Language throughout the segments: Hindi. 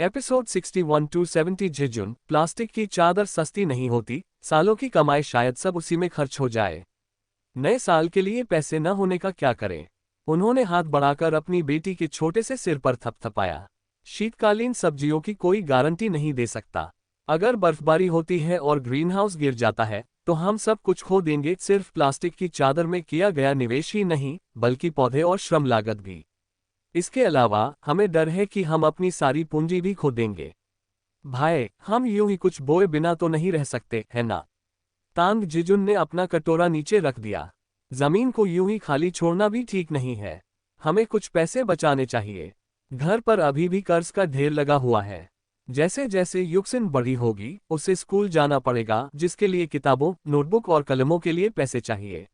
Episode 61 to 70 जिजुन। प्लास्टिक की चादर सस्ती नहीं होती, सालों की कमाई शायद सब उसी में खर्च हो जाए। नए साल के लिए पैसे न होने का क्या करें? उन्होंने हाथ बढ़ाकर अपनी बेटी के छोटे से सिर पर थपथपाया। शीतकालीन सब्जियों की कोई गारंटी नहीं दे सकता। अगर बर्फबारी होती है और ग्रीनहाउस गिर जाता है तो हम सब कुछ खो देंगे। सिर्फ प्लास्टिक की चादर में किया गया निवेश ही नहीं, बल्कि पौधे और श्रम लागत भी। इसके अलावा हमें डर है कि हम अपनी सारी पूंजी भी खो देंगे। भाई, हम यूं ही कुछ बोए बिना तो नहीं रह सकते, है ना? तांग जिजुन ने अपना कटोरा नीचे रख दिया। जमीन को यूं ही खाली छोड़ना भी ठीक नहीं है। हमें कुछ पैसे बचाने चाहिए। घर पर अभी भी कर्ज का ढेर लगा हुआ है। जैसे जैसे युक्सिन बड़ी होगी, उसे स्कूल जाना पड़ेगा, जिसके लिए किताबों, नोटबुक और कलमों के लिए पैसे चाहिए।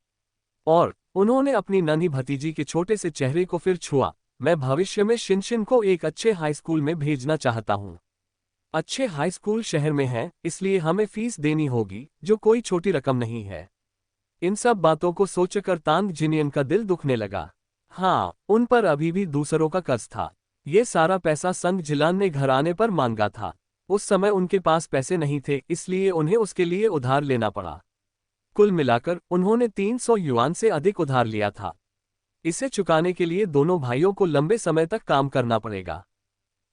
और उन्होंने अपनी नन्ही भतीजी के छोटे से चेहरे को फिर छुआ। मैं भविष्य में शिनशिन को एक अच्छे हाई स्कूल में भेजना चाहता हूँ। अच्छे हाई स्कूल शहर में है, इसलिए हमें फीस देनी होगी, जो कोई छोटी रकम नहीं है। इन सब बातों को सोचकर तांग जिनियन का दिल दुखने लगा। हाँ, उन पर अभी भी दूसरों का कर्ज था। ये सारा पैसा संग जिलान ने घर आने पर मांगा था। उस समय उनके पास पैसे नहीं थे, इसलिए उन्हें उसके लिए उधार लेना पड़ा। कुल मिलाकर उन्होंने 300 युआन से अधिक उधार लिया था। इसे चुकाने के लिए दोनों भाइयों को लंबे समय तक काम करना पड़ेगा।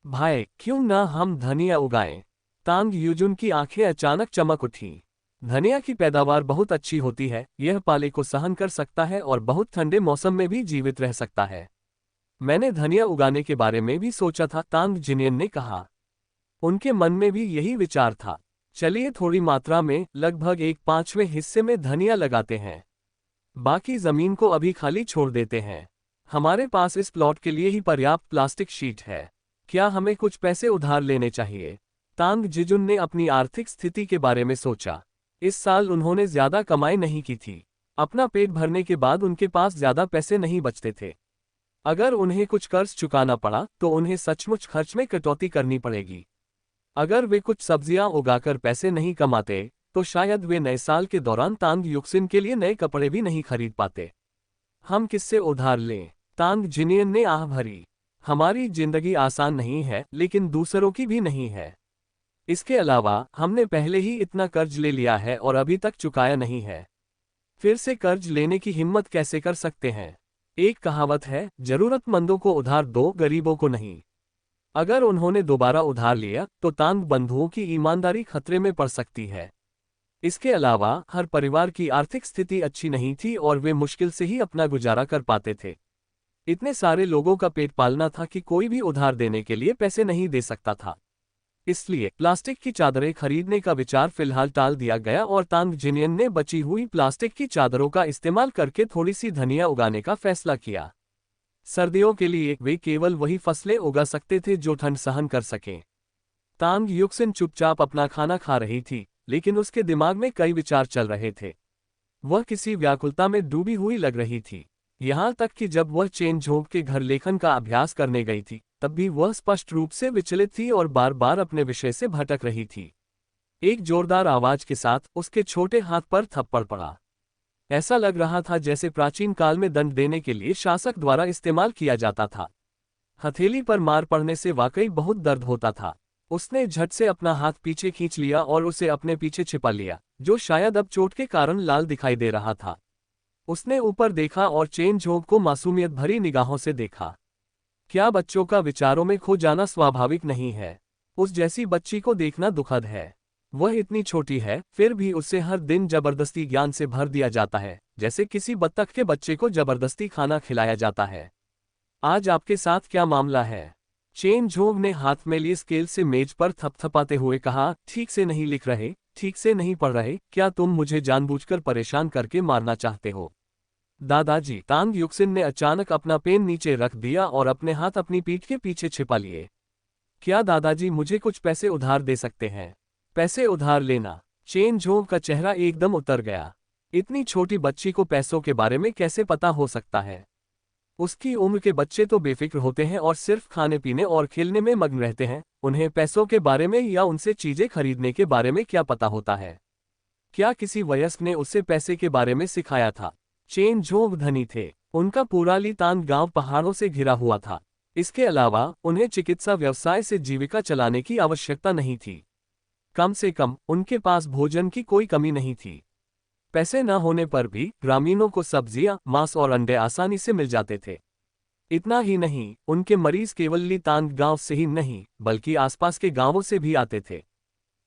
भाई, क्यों ना हम धनिया उगाएं? तांग युजुन की आंखें अचानक चमक उठीं। धनिया की पैदावार बहुत अच्छी होती है, यह पाले को सहन कर सकता है और बहुत ठंडे मौसम में भी जीवित रह सकता है। मैंने धनिया उगाने के बारे में भी सोचा था, तांग जिनियन ने कहा। उनके मन में भी यही विचार था। चलिए थोड़ी मात्रा में, लगभग 1/5वें हिस्से में धनिया लगाते हैं। बाकी जमीन को अभी खाली छोड़ देते हैं। हमारे पास इस प्लॉट के लिए ही पर्याप्त प्लास्टिक शीट है। क्या हमें कुछ पैसे उधार लेने चाहिए? तांग जिजुन ने अपनी आर्थिक स्थिति के बारे में सोचा। इस साल उन्होंने ज्यादा कमाई नहीं की थी। अपना पेट भरने के बाद उनके पास ज्यादा पैसे नहीं बचते थे। अगर उन्हें कुछ कर्ज चुकाना पड़ा तो उन्हें सचमुच खर्च में कटौती करनी पड़ेगी। अगर वे कुछ सब्जियां उगाकर पैसे नहीं कमाते तो शायद वे नए साल के दौरान तांग युक्सिन के लिए नए कपड़े भी नहीं खरीद पाते। हम किससे उधार लें? तांग जिनियन ने आह भरी। हमारी जिंदगी आसान नहीं है, लेकिन दूसरों की भी नहीं है। इसके अलावा हमने पहले ही इतना कर्ज ले लिया है और अभी तक चुकाया नहीं है। फिर से कर्ज लेने की हिम्मत कैसे कर सकते हैं? एक कहावत है, जरूरतमंदों को उधार दो, गरीबों को नहीं। अगर उन्होंने दोबारा उधार लिया तो तांग बंधुओं की ईमानदारी खतरे में पड़ सकती है। इसके अलावा हर परिवार की आर्थिक स्थिति अच्छी नहीं थी और वे मुश्किल से ही अपना गुजारा कर पाते थे। इतने सारे लोगों का पेट पालना था कि कोई भी उधार देने के लिए पैसे नहीं दे सकता था। इसलिए प्लास्टिक की चादरें खरीदने का विचार फिलहाल टाल दिया गया और तांग जिनियन ने बची हुई प्लास्टिक की चादरों का इस्तेमाल करके थोड़ी सी धनिया उगाने का फैसला किया। सर्दियों के लिए वे केवल वही फसलें उगा सकते थे जो ठंड सहन कर सकें। तांग युक्सिन चुपचाप अपना खाना खा रही थी, लेकिन उसके दिमाग में कई विचार चल रहे थे। वह किसी व्याकुलता में डूबी हुई लग रही थी। यहाँ तक कि जब वह चेन झोंक के घर लेखन का अभ्यास करने गई थी, तब भी वह स्पष्ट रूप से विचलित थी और बार बार अपने विषय से भटक रही थी। एक जोरदार आवाज के साथ उसके छोटे हाथ पर थप्पड़ पड़ा। ऐसा लग रहा था जैसे प्राचीन काल में दंड देने के लिए शासक द्वारा इस्तेमाल किया जाता था। हथेली पर मार पड़ने से वाकई बहुत दर्द होता था। उसने झट से अपना हाथ पीछे खींच लिया और उसे अपने पीछे छिपा लिया, जो शायद अब चोट के कारण लाल दिखाई दे रहा था। उसने ऊपर देखा और चेन झोंक को मासूमियत भरी निगाहों से देखा। क्या बच्चों का विचारों में खो जाना स्वाभाविक नहीं है? उस जैसी बच्ची को देखना दुखद है। वह इतनी छोटी है, फिर भी उसे हर दिन जबरदस्ती ज्ञान से भर दिया जाता है, जैसे किसी बत्तख के बच्चे को जबरदस्ती खाना खिलाया जाता है। आज आपके साथ क्या मामला है? चेन झोंग ने हाथ में लिए स्केल से मेज पर थपथपाते हुए कहा, ठीक से नहीं लिख रहे, ठीक से नहीं पढ़ रहे, क्या तुम मुझे जानबूझकर परेशान करके मारना चाहते हो? दादाजी, तांग युक्सिन ने अचानक अपना पेन नीचे रख दिया और अपने हाथ अपनी पीठ के पीछे छिपा लिए। क्या दादाजी मुझे कुछ पैसे उधार दे सकते हैं? पैसे उधार लेना? चेन झोंग का चेहरा एकदम उतर गया। इतनी छोटी बच्ची को पैसों के बारे में कैसे पता हो सकता है? उसकी उम्र के बच्चे तो बेफिक्र होते हैं और सिर्फ खाने पीने और खेलने में मग्न रहते हैं। उन्हें पैसों के बारे में या उनसे चीजें खरीदने के बारे में क्या पता होता है? क्या किसी वयस्क ने उसे पैसे के बारे में सिखाया था? चेन झोंग धनी थे। उनका पूरा ली तांग गांव पहाड़ों से घिरा हुआ था। इसके अलावा उन्हें चिकित्सा व्यवसाय से जीविका चलाने की आवश्यकता नहीं थी। कम से कम उनके पास भोजन की कोई कमी नहीं थी। पैसे न होने पर भी ग्रामीणों को सब्जियां, मांस और अंडे आसानी से मिल जाते थे। इतना ही नहीं, उनके मरीज केवल लीतांग गांव से ही नहीं बल्कि आसपास के गांवों से भी आते थे।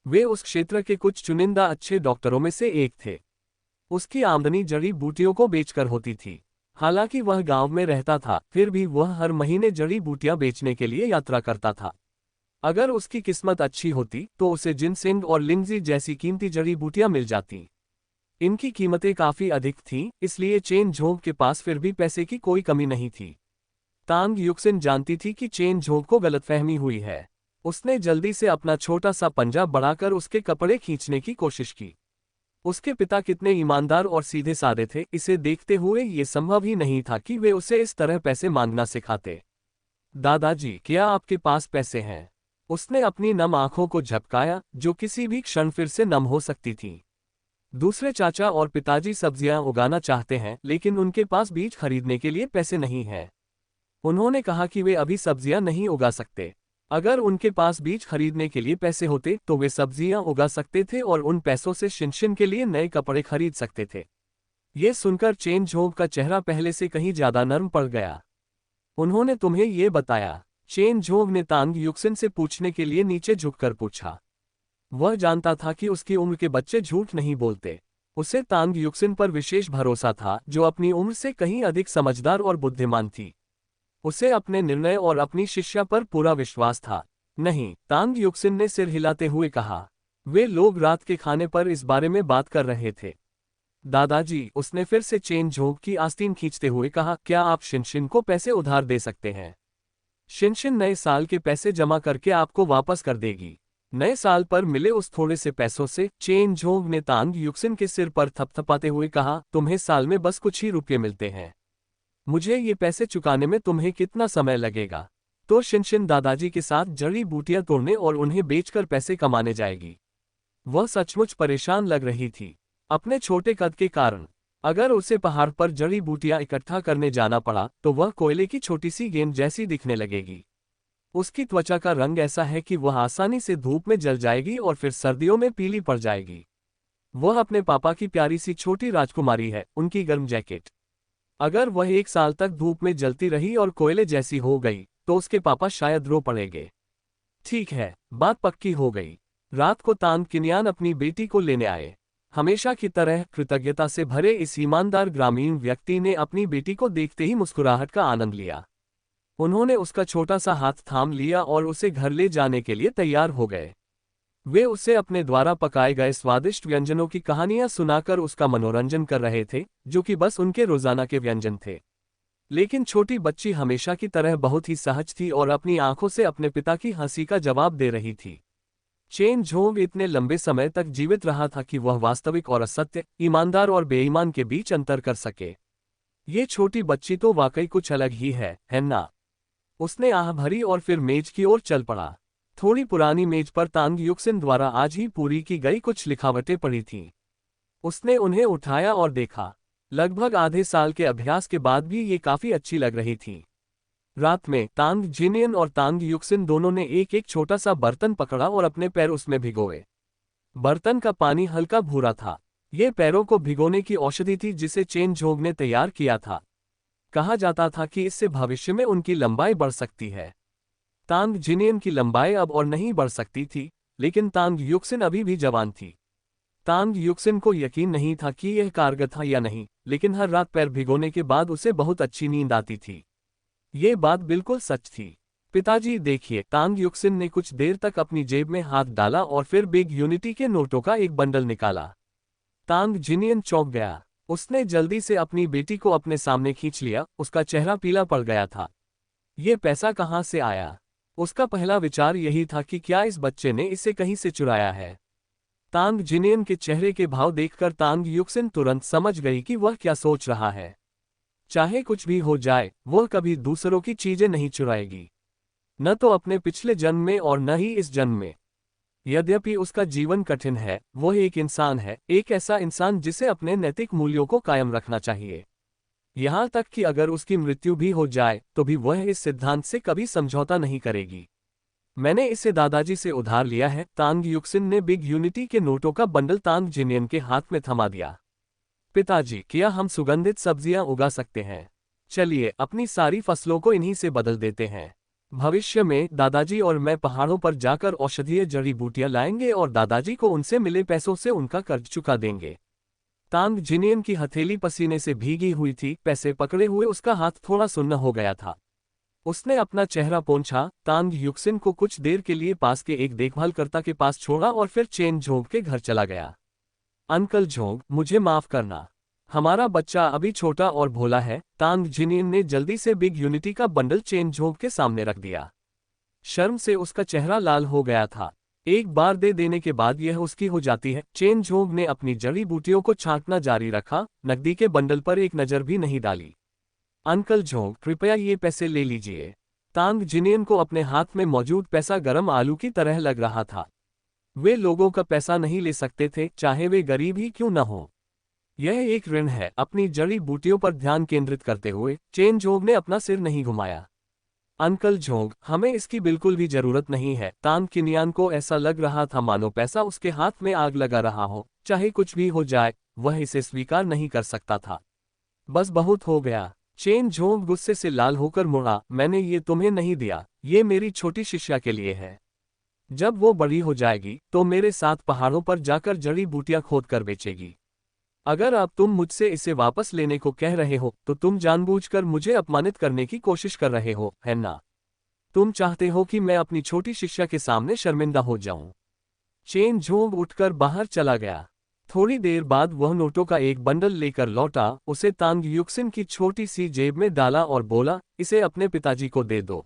वे उस क्षेत्र के कुछ चुनिंदा अच्छे डॉक्टरों में से एक थे। उसकी आमदनी जड़ी बूटियों को बेचकर होती थी। हालांकि वह गांव में रहता था, फिर भी वह हर महीने जड़ी बूटियां बेचने के लिए यात्रा करता था। अगर उसकी किस्मत अच्छी होती तो उसे जिनसेंग और लिंगजी जैसी कीमती जड़ी बूटियां मिल जाती। इनकी कीमतें काफी अधिक थीं, इसलिए चेन झोंग के पास फिर भी पैसे की कोई कमी नहीं थी। तांग युक्सिन जानती थी कि चेन झोंग को गलतफहमी हुई है। उसने जल्दी से अपना छोटा सा पंजा बढ़ाकर उसके कपड़े खींचने की कोशिश की। उसके पिता कितने ईमानदार और सीधे साधे थे, इसे देखते हुए ये संभव ही नहीं था कि वे उसे इस तरह पैसे मांगना सिखाते। दादाजी, क्या आपके पास पैसे हैं? उसने अपनी नम आंखों को झपकाया, जो किसी भी क्षण फिर से नम हो सकती थीं। दूसरे चाचा और पिताजी सब्जियां उगाना चाहते हैं, लेकिन उनके पास बीज खरीदने के लिए पैसे नहीं हैं। उन्होंने कहा कि वे अभी सब्जियां नहीं उगा सकते। अगर उनके पास बीज खरीदने के लिए पैसे होते तो वे सब्जियां उगा सकते थे और उन पैसों से शिनशिन के लिए नए कपड़े खरीद सकते थे। ये सुनकर चेन झोंग का चेहरा पहले से कहीं ज्यादा नर्म पड़ गया। उन्होंने तुम्हें ये बताया? चेन झोंग ने तांग युक्सिन से पूछने के लिए नीचे झुककर पूछा। वह जानता था कि उसकी उम्र के बच्चे झूठ नहीं बोलते। उसे तांग युक्सिन पर विशेष भरोसा था, जो अपनी उम्र से कहीं अधिक समझदार और बुद्धिमान थी। उसे अपने निर्णय और अपनी शिष्या पर पूरा विश्वास था। नहीं, तांग युक्सिन ने सिर हिलाते हुए कहा। वे लोग रात के खाने पर इस बारे में बात कर रहे थे। दादाजी, उसने फिर से चेन झोंग की आस्तीन खींचते हुए कहा, क्या आप शिनशिन को पैसे उधार दे सकते हैं? शिनशिन नए साल के पैसे जमा करके आपको वापस कर देगी। नए साल पर मिले उस थोड़े से पैसों से, चेन झोंग ने तांग युक्सिन के सिर पर थपथपाते हुए कहा, तुम्हें साल में बस कुछ ही रुपये मिलते हैं। मुझे ये पैसे चुकाने में तुम्हें कितना समय लगेगा? तो शिनशिन दादाजी के साथ जड़ी बूटियां तोड़ने और उन्हें बेचकर पैसे कमाने जाएगी। वह सचमुच परेशान लग रही थी अपने छोटे कद के कारण। अगर उसे पहाड़ पर जड़ी बूटियां इकट्ठा करने जाना पड़ा तो वह कोयले की छोटी सी गेंद जैसी दिखने लगेगी। उसकी त्वचा का रंग ऐसा है कि वह आसानी से धूप में जल जाएगी और फिर सर्दियों में पीली पड़ जाएगी। वह अपने पापा की प्यारी सी छोटी राजकुमारी है, उनकी गर्म जैकेट। अगर वह 1 साल तक धूप में जलती रही और कोयले जैसी हो गई तो उसके पापा शायद रो पड़ेंगे। ठीक है, बात पक्की हो गई। रात को तान किन्यान अपनी बेटी को लेने आए। हमेशा की तरह कृतज्ञता से भरे इस ईमानदार ग्रामीण व्यक्ति ने अपनी बेटी को देखते ही मुस्कुराहट का आनंद लिया। उन्होंने उसका छोटा सा हाथ थाम लिया और उसे घर ले जाने के लिए तैयार हो गए। वे उसे अपने द्वारा पकाए गए स्वादिष्ट व्यंजनों की कहानियां सुनाकर उसका मनोरंजन कर रहे थे, जो कि बस उनके रोजाना के व्यंजन थे। लेकिन छोटी बच्ची हमेशा की तरह बहुत ही सहज थी और अपनी आंखों से अपने पिता की हंसी का जवाब दे रही थी। चेन झोंग इतने लंबे समय तक जीवित रहा था कि वह वास्तविक और असत्य, ईमानदार और बेईमान के बीच अंतर कर सके। ये छोटी बच्ची तो वाकई कुछ अलग ही है ना? उसने आह भरी और फिर मेज की ओर चल पड़ा। थोड़ी पुरानी मेज पर तांग युक्सिन द्वारा आज ही पूरी की गई कुछ लिखावटें पड़ी थीं। उसने उन्हें उठाया और देखा। लगभग आधे साल के अभ्यास के बाद भी ये काफी अच्छी लग रही थीं। रात में तांग जिनियन और तांग युक्सिन दोनों ने एक एक छोटा सा बर्तन पकड़ा और अपने पैर उसमें भिगोए। बर्तन का पानी हल्का भूरा था। ये पैरों को भिगोने की औषधि थी जिसे चेन झोंग ने तैयार किया था। कहा जाता था कि इससे भविष्य में उनकी लंबाई बढ़ सकती है। तांग जिनियन की लंबाई अब और नहीं बढ़ सकती थी, लेकिन तांग युक्सिन अभी भी जवान थी। तांग युक्सिन को यकीन नहीं था कि यह कारगर था या नहीं, लेकिन हर रात पैर भिगोने के बाद उसे बहुत अच्छी नींद आती थी। ये बात बिल्कुल सच थी। पिताजी देखिए, तांग युक्सिन ने कुछ देर तक अपनी जेब में हाथ डाला और फिर बिग यूनिटी के नोटों का एक बंडल निकाला। तांग जिनियन चौंक गया। उसने जल्दी से अपनी बेटी को अपने सामने खींच लिया। उसका चेहरा पीला पड़ गया था। ये पैसा कहाँ से आया? उसका पहला विचार यही था कि क्या इस बच्चे ने इसे कहीं से चुराया है। तांग जिनियन के चेहरे के भाव देखकर तांग युक्सिन तुरंत समझ गई कि वह क्या सोच रहा है। चाहे कुछ भी हो जाए, वह कभी दूसरों की चीजें नहीं चुराएगी, न तो अपने पिछले जन्म में और न ही इस जन्म में। यद्यपि उसका जीवन कठिन है, वह एक इंसान है, एक ऐसा इंसान जिसे अपने नैतिक मूल्यों को कायम रखना चाहिए। यहाँ तक कि अगर उसकी मृत्यु भी हो जाए तो भी वह इस सिद्धांत से कभी समझौता नहीं करेगी। मैंने इसे दादाजी से उधार लिया है। तांग युक्सिन ने बिग यूनिटी के नोटों का बंडल तांग जिनियन के हाथ में थमा दिया। पिताजी, क्या हम सुगंधित सब्जियां उगा सकते हैं? चलिए अपनी सारी फसलों को इन्हीं से बदल देते हैं। भविष्य में दादाजी और मैं पहाड़ों पर जाकर औषधीय जड़ी बूटियां लाएंगे और दादाजी को उनसे मिले पैसों से उनका कर्ज चुका देंगे। तांग जिनियन की हथेली पसीने से भीगी हुई थी। पैसे पकड़े हुए उसका हाथ थोड़ा सुन्न हो गया था। उसने अपना चेहरा पोंछा, तांग युक्सिन को कुछ देर के लिए पास के एक देखभालकर्ता के पास छोड़ा और फिर चेन झोंग के घर चला गया। अंकल झोंग, मुझे माफ करना। हमारा बच्चा अभी छोटा और भोला है। तांग जिनियन ने जल्दी से बिग यूनिटी का बंडल चेन झोंग के सामने रख दिया। शर्म से उसका चेहरा लाल हो गया था। एक बार दे देने के बाद यह उसकी हो जाती है। चेन झोंग ने अपनी जड़ी बूटियों को छांटना जारी रखा, नकदी के बंडल पर एक नजर भी नहीं डाली। अंकल झोंग, कृपया ये पैसे ले लीजिए। तांग जिनियन को अपने हाथ में मौजूद पैसा गरम आलू की तरह लग रहा था। वे लोगों का पैसा नहीं ले सकते थे, चाहे वे गरीब ही क्यों न हो। यह एक ऋण है। अपनी जड़ी बूटियों पर ध्यान केंद्रित करते हुए चेन झोंग ने अपना सिर नहीं घुमाया। अंकल झोंग, हमें इसकी बिल्कुल भी जरूरत नहीं है। तांग किनियान को ऐसा लग रहा था मानो पैसा उसके हाथ में आग लगा रहा हो। चाहे कुछ भी हो जाए, वह इसे स्वीकार नहीं कर सकता था। बस बहुत हो गया। चेन झोंग गुस्से से लाल होकर मुड़ा। मैंने ये तुम्हें नहीं दिया, ये मेरी छोटी शिष्या के लिए है। जब वो बड़ी हो जाएगी तो मेरे साथ पहाड़ों पर जाकर जड़ी बूटियां खोद कर बेचेगी। अगर अब तुम मुझसे इसे वापस लेने को कह रहे हो तो तुम जानबूझकर मुझे अपमानित करने की कोशिश कर रहे हो, है ना? तुम चाहते हो कि मैं अपनी छोटी शिष्या के सामने शर्मिंदा हो जाऊं। चेन झोंग उठकर बाहर चला गया। थोड़ी देर बाद वह नोटों का एक बंडल लेकर लौटा, उसे तांग युक्सिन की छोटी सी जेब में डाला और बोला, इसे अपने पिताजी को दे दो।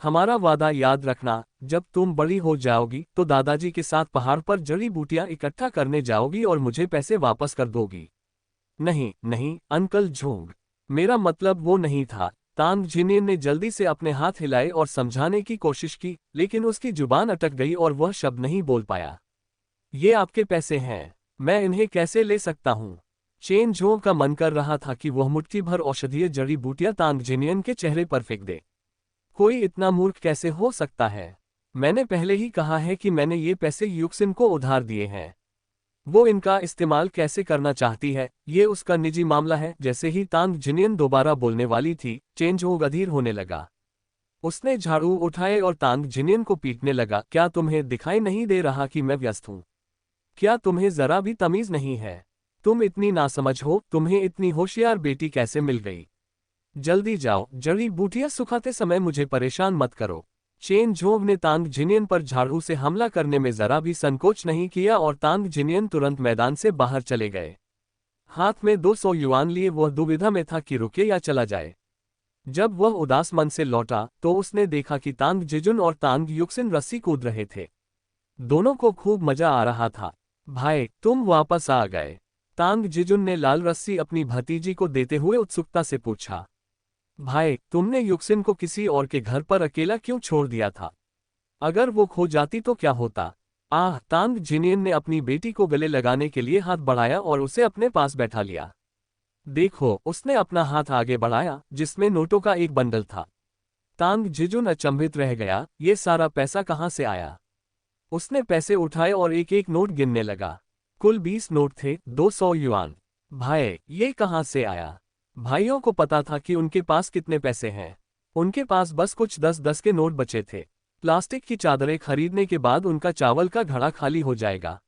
हमारा वादा याद रखना, जब तुम बड़ी हो जाओगी तो दादाजी के साथ पहाड़ पर जड़ी बूटियां इकट्ठा करने जाओगी और मुझे पैसे वापस कर दोगी। नहीं नहीं अंकल झोंग, मेरा मतलब वो नहीं था। तांग जिनियन ने जल्दी से अपने हाथ हिलाए और समझाने की कोशिश की, लेकिन उसकी जुबान अटक गई और वह शब्द नहीं बोल पाया। ये आपके पैसे हैं, मैं इन्हें कैसे ले सकता हूँ? चेन झोंग का मन कर रहा था कि वह मुट्ठी भर औषधीय जड़ी बूटियां तांग जिनियन के चेहरे पर फेंक दे। कोई इतना मूर्ख कैसे हो सकता है? मैंने पहले ही कहा है कि मैंने ये पैसे युक्सिन को उधार दिए हैं। वो इनका इस्तेमाल कैसे करना चाहती है, ये उसका निजी मामला है। जैसे ही तांग जिनियन दोबारा बोलने वाली थी, चेन झोंग अधीर होने लगा। उसने झाड़ू उठाए और तांग जिनियन को पीटने लगा। क्या तुम्हें दिखाई नहीं दे रहा कि मैं व्यस्त हूँ? क्या तुम्हें जरा भी तमीज नहीं है? तुम इतनी नासमझ हो, तुम्हें इतनी होशियार बेटी कैसे मिल गई? जल्दी जाओ, जड़ी बूटियां सुखाते समय मुझे परेशान मत करो। चेन झोंग ने तांग जिनियन पर झाड़ू से हमला करने में जरा भी संकोच नहीं किया और तांग जिनियन तुरंत मैदान से बाहर चले गए। हाथ में 200 युआन लिए वह दुविधा में था कि रुके या चला जाए। जब वह उदास मन से लौटा तो उसने देखा कि तांग जिजुन और तांग युक्सिन रस्सी कूद रहे थे। दोनों को खूब मजा आ रहा था। भाई, तुम वापस आ गए? तांग जिजुन ने लाल रस्सी अपनी भतीजी को देते हुए उत्सुकता से पूछा। भाई, तुमने युक्सिन को किसी और के घर पर अकेला क्यों छोड़ दिया था? अगर वो खो जाती तो क्या होता? आह! तांग जिनियन ने अपनी बेटी को गले लगाने के लिए हाथ बढ़ाया और उसे अपने पास बैठा लिया। देखो, उसने अपना हाथ आगे बढ़ाया जिसमें नोटों का एक बंडल था। तांग जिजुन अचंभित रह गया, ये सारा पैसा कहाँ से आया? उसने पैसे उठाए और एक एक नोट गिनने लगा। कुल 20 नोट थे, 200 युआन। भाई, ये कहाँ से आया? भाइयों को पता था कि उनके पास कितने पैसे हैं। उनके पास बस कुछ 10-10 के नोट बचे थे। प्लास्टिक की चादरें खरीदने के बाद उनका चावल का घड़ा खाली हो जाएगा।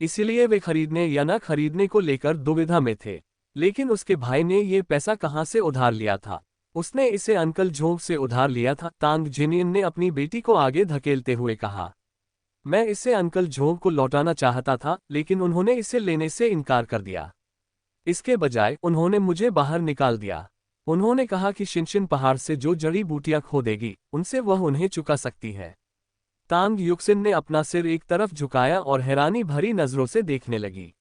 इसलिए वे खरीदने या न खरीदने को लेकर दुविधा में थे। लेकिन उसके भाई ने ये पैसा कहाँ से उधार लिया था? उसने इसे अंकल झोंग से उधार लिया था। तांग जिनियन ने अपनी बेटी को आगे धकेलते हुए कहा। मैं इसे अंकल झोंग को लौटाना चाहता था, लेकिन उन्होंने इसे लेने से इनकार कर दिया। इसके बजाय उन्होंने मुझे बाहर निकाल दिया। उन्होंने कहा कि शिनशिन पहाड़ से जो जड़ी बूटियां खोदेगी, उनसे वह उन्हें चुका सकती है। तांग युक्सिन ने अपना सिर एक तरफ झुकाया और हैरानी भरी नजरों से देखने लगी।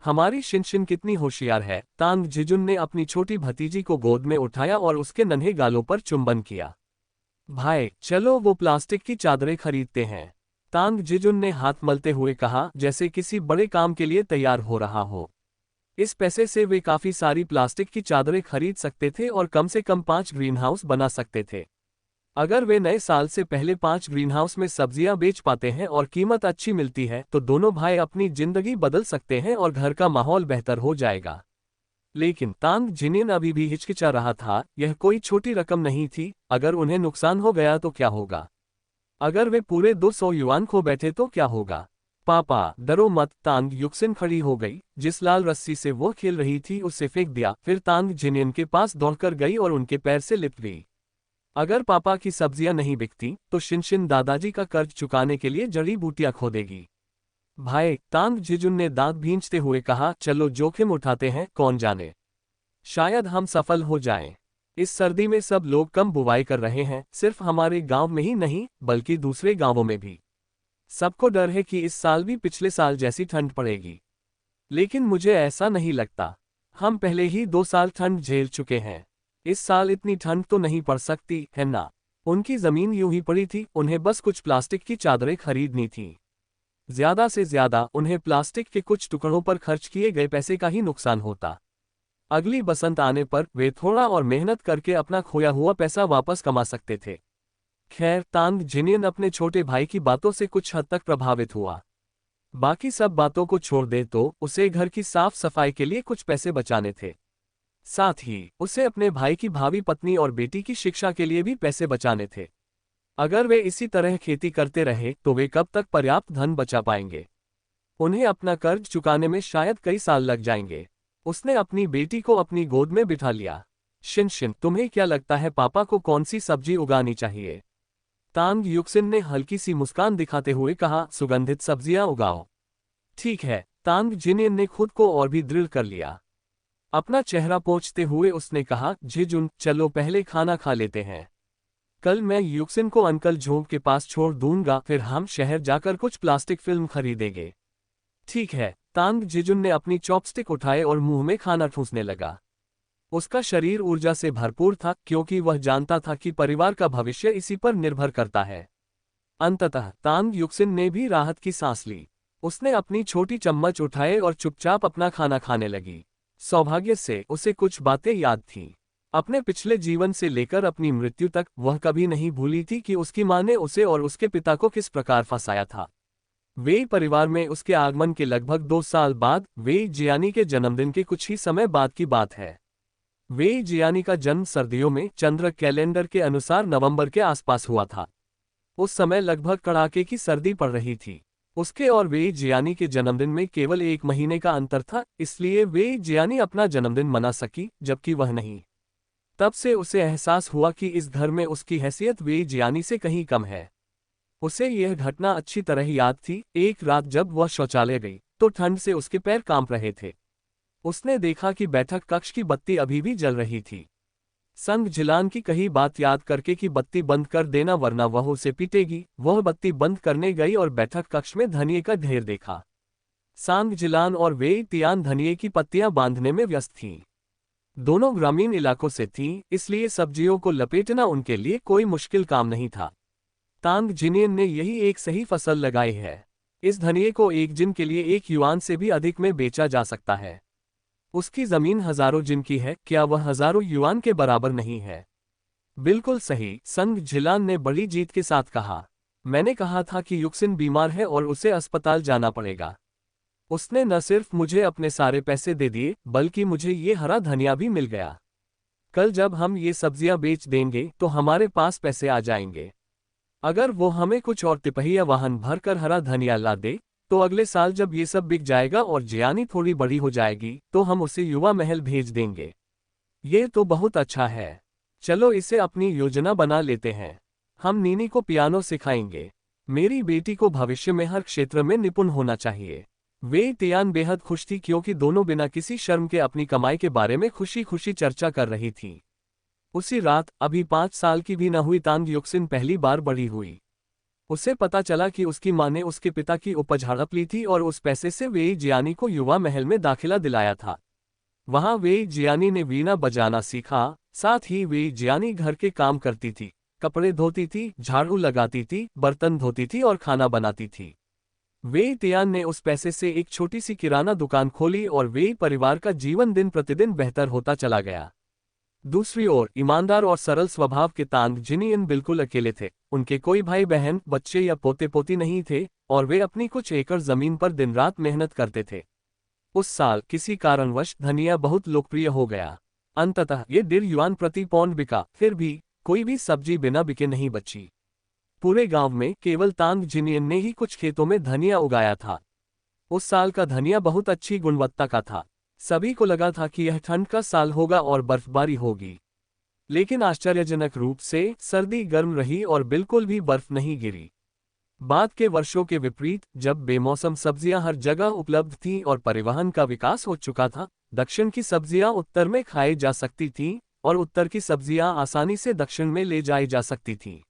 हमारी शिनशिन कितनी होशियार है। तांग जिजुन ने अपनी छोटी भतीजी को गोद में उठाया और उसके नन्हे गालों पर चुंबन किया। भाई, चलो वो प्लास्टिक की चादरें खरीदते हैं। तांग जिजुन ने हाथ मलते हुए कहा, जैसे किसी बड़े काम के लिए तैयार हो रहा हो। इस पैसे से वे काफ़ी सारी प्लास्टिक की चादरें खरीद सकते थे और कम से कम 5 ग्रीनहाउस बना सकते थे। अगर वे नए साल से पहले 5 ग्रीनहाउस में सब्जियां बेच पाते हैं और कीमत अच्छी मिलती है तो दोनों भाई अपनी जिंदगी बदल सकते हैं और घर का माहौल बेहतर हो जाएगा। लेकिन तांग जिनिन अभी भी हिचकिचा रहा था, यह कोई छोटी रकम नहीं थी, अगर उन्हें नुकसान हो गया तो क्या होगा? अगर वे पूरे 200 युआन खो बैठे तो क्या होगा? पापा, डरो मत, तांग युक्सिन खड़ी हो गई। जिस लाल रस्सी से वो खेल रही थी उसे फेंक दिया, फिर तांग जिनिन के पास दौड़कर गई और उनके पैर से लिपट गई। अगर पापा की सब्जियां नहीं बिकती तो शिनशिन दादाजी का कर्ज चुकाने के लिए जड़ी बूटियां खोदेगी। भाई, तांग जिजुन ने दांत भींचते हुए कहा, चलो जोखिम उठाते हैं, कौन जाने शायद हम सफल हो जाएं। इस सर्दी में सब लोग कम बुवाई कर रहे हैं, सिर्फ हमारे गांव में ही नहीं बल्कि दूसरे गांवों में भी। सबको डर है कि इस साल भी पिछले साल जैसी ठंड पड़ेगी। लेकिन मुझे ऐसा नहीं लगता, हम पहले ही 2 साल ठंड झेल चुके हैं। इस साल इतनी ठंड तो नहीं पड़ सकती है ना। उनकी जमीन यूं ही पड़ी थी, उन्हें बस कुछ प्लास्टिक की चादरें खरीदनी थी। ज्यादा से ज्यादा उन्हें प्लास्टिक के कुछ टुकड़ों पर खर्च किए गए पैसे का ही नुकसान होता। अगली बसंत आने पर वे थोड़ा और मेहनत करके अपना खोया हुआ पैसा वापस कमा सकते थे। खैर, तांग जिनियन अपने छोटे भाई की बातों से कुछ हद तक प्रभावित हुआ। बाकी सब बातों को छोड़ दे तो उसे घर की साफ सफाई के लिए कुछ पैसे बचाने थे। साथ ही उसे अपने भाई की भावी पत्नी और बेटी की शिक्षा के लिए भी पैसे बचाने थे। अगर वे इसी तरह खेती करते रहे तो वे कब तक पर्याप्त धन बचा पाएंगे? उन्हें अपना कर्ज चुकाने में शायद कई साल लग जाएंगे। उसने अपनी बेटी को अपनी गोद में बिठा लिया। शिनशिन, तुम्हें क्या लगता है पापा को कौन सी सब्जी उगानी चाहिए? तांग युक्सिन ने हल्की सी मुस्कान दिखाते हुए कहा, सुगंधित सब्जियां उगाओ। ठीक है, तांग जिनियन ने खुद को और भी दृढ़ कर लिया। अपना चेहरा पोंछते हुए उसने कहा, जिजुन, चलो पहले खाना खा लेते हैं। कल मैं युक्सिन को अंकल झोंग के पास छोड़ दूंगा, फिर हम शहर जाकर कुछ प्लास्टिक फिल्म खरीदेंगे। ठीक है। तांग जिजुन ने अपनी चॉपस्टिक उठाए और मुंह में खाना ठूंसने लगा। उसका शरीर ऊर्जा से भरपूर था क्योंकि वह जानता था कि परिवार का भविष्य इसी पर निर्भर करता है। अंततः तांग युक्सिन ने भी राहत की सांस ली। उसने अपनी छोटी चम्मच उठाए और चुपचाप अपना खाना खाने लगी। सौभाग्य से उसे कुछ बातें याद थीं। अपने पिछले जीवन से लेकर अपनी मृत्यु तक वह कभी नहीं भूली थी कि उसकी मां ने उसे और उसके पिता को किस प्रकार फंसाया था। वेई परिवार में उसके आगमन के लगभग 2 साल बाद वेई जियानी के जन्मदिन के कुछ ही समय बाद की बात है। वेई जियानी का जन्म सर्दियों में चंद्र कैलेंडर के अनुसार नवंबर के आसपास हुआ था। उस समय लगभग कड़ाके की सर्दी पड़ रही थी। उसके और वेई जियानी के जन्मदिन में केवल 1 महीने का अंतर था, इसलिए वेई जियानी अपना जन्मदिन मना सकी जबकि वह नहीं। तब से उसे एहसास हुआ कि इस घर में उसकी हैसियत वेई जियानी से कहीं कम है। उसे यह घटना अच्छी तरह याद थी। एक रात जब वह शौचालय गई तो ठंड से उसके पैर कांप रहे थे। उसने देखा कि बैठक कक्ष की बत्ती अभी भी जल रही थी। संग जिलान की कही बात याद करके कि बत्ती बंद कर देना वरना वह उसे पीटेगी, वह बत्ती बंद करने गई और बैठक कक्ष में धनिये का ढेर देखा। सांग जिलान और वेई तियान धनिये की पत्तियां बांधने में व्यस्त थीं। दोनों ग्रामीण इलाकों से थीं, इसलिए सब्जियों को लपेटना उनके लिए कोई मुश्किल काम नहीं था। तांग जिनियन ने यही एक सही फसल लगाई है। इस धनिये को 1 जिन के लिए 1 युआन से भी अधिक में बेचा जा सकता है। उसकी जमीन हजारों जिन की है, क्या वह हजारों युआन के बराबर नहीं है? बिल्कुल सही, संग जिलान ने बड़ी जीत के साथ कहा। मैंने कहा था कि युक्सिन बीमार है और उसे अस्पताल जाना पड़ेगा। उसने न सिर्फ मुझे अपने सारे पैसे दे दिए बल्कि मुझे ये हरा धनिया भी मिल गया। कल जब हम ये सब्जियां बेच देंगे तो हमारे पास पैसे आ जाएंगे। अगर वो हमें कुछ और तिपहिया वाहन भरकर हरा धनिया ला दे तो अगले साल जब ये सब बिक जाएगा और जियानी थोड़ी बड़ी हो जाएगी तो हम उसे युवा महल भेज देंगे। ये तो बहुत अच्छा है। चलो इसे अपनी योजना बना लेते हैं। हम नीनी को पियानो सिखाएंगे। मेरी बेटी को भविष्य में हर क्षेत्र में निपुण होना चाहिए। वेई तियान बेहद खुश थी क्योंकि दोनों बिना किसी शर्म के अपनी कमाई के बारे में खुशी खुशी चर्चा कर रही थी। उसी रात, अभी 5 साल की भी न हुई तांग युक्सिन पहली बार बड़ी हुई। उसे पता चला कि उसकी मां ने उसके पिता की उपज हड़प ली थी और उस पैसे से वेई जियानी को युवा महल में दाखिला दिलाया था। वहां वेई जियानी ने वीणा बजाना सीखा। साथ ही वेई जियानी घर के काम करती थी, कपड़े धोती थी, झाड़ू लगाती थी, बर्तन धोती थी और खाना बनाती थी। वेई तियान ने उस पैसे से एक छोटी सी किराना दुकान खोली और वेई परिवार का जीवन दिन प्रतिदिन बेहतर होता चला गया। दूसरी ओर ईमानदार और सरल स्वभाव के तांग जिनियन बिल्कुल अकेले थे। उनके कोई भाई बहन, बच्चे या पोते पोती नहीं थे और वे अपनी कुछ एकड़ जमीन पर दिन रात मेहनत करते थे। उस साल किसी कारणवश धनिया बहुत लोकप्रिय हो गया। अंततः ये 1.5 युआन प्रति पौंड बिका। फिर भी कोई भी सब्जी बिना बिके नहीं बची। पूरे गांव में केवल तांग जिनियन ने ही कुछ खेतों में धनिया उगाया था। उस साल का धनिया बहुत अच्छी गुणवत्ता का था। सभी को लगा था कि यह ठंड का साल होगा और बर्फबारी होगी, लेकिन आश्चर्यजनक रूप से सर्दी गर्म रही और बिल्कुल भी बर्फ नहीं गिरी। बाद के वर्षों के विपरीत, जब बेमौसम सब्जियां हर जगह उपलब्ध थीं और परिवहन का विकास हो चुका था, दक्षिण की सब्जियां उत्तर में खाई जा सकती थीं और उत्तर की सब्जियां आसानी से दक्षिण में ले जाई जा सकती थीं।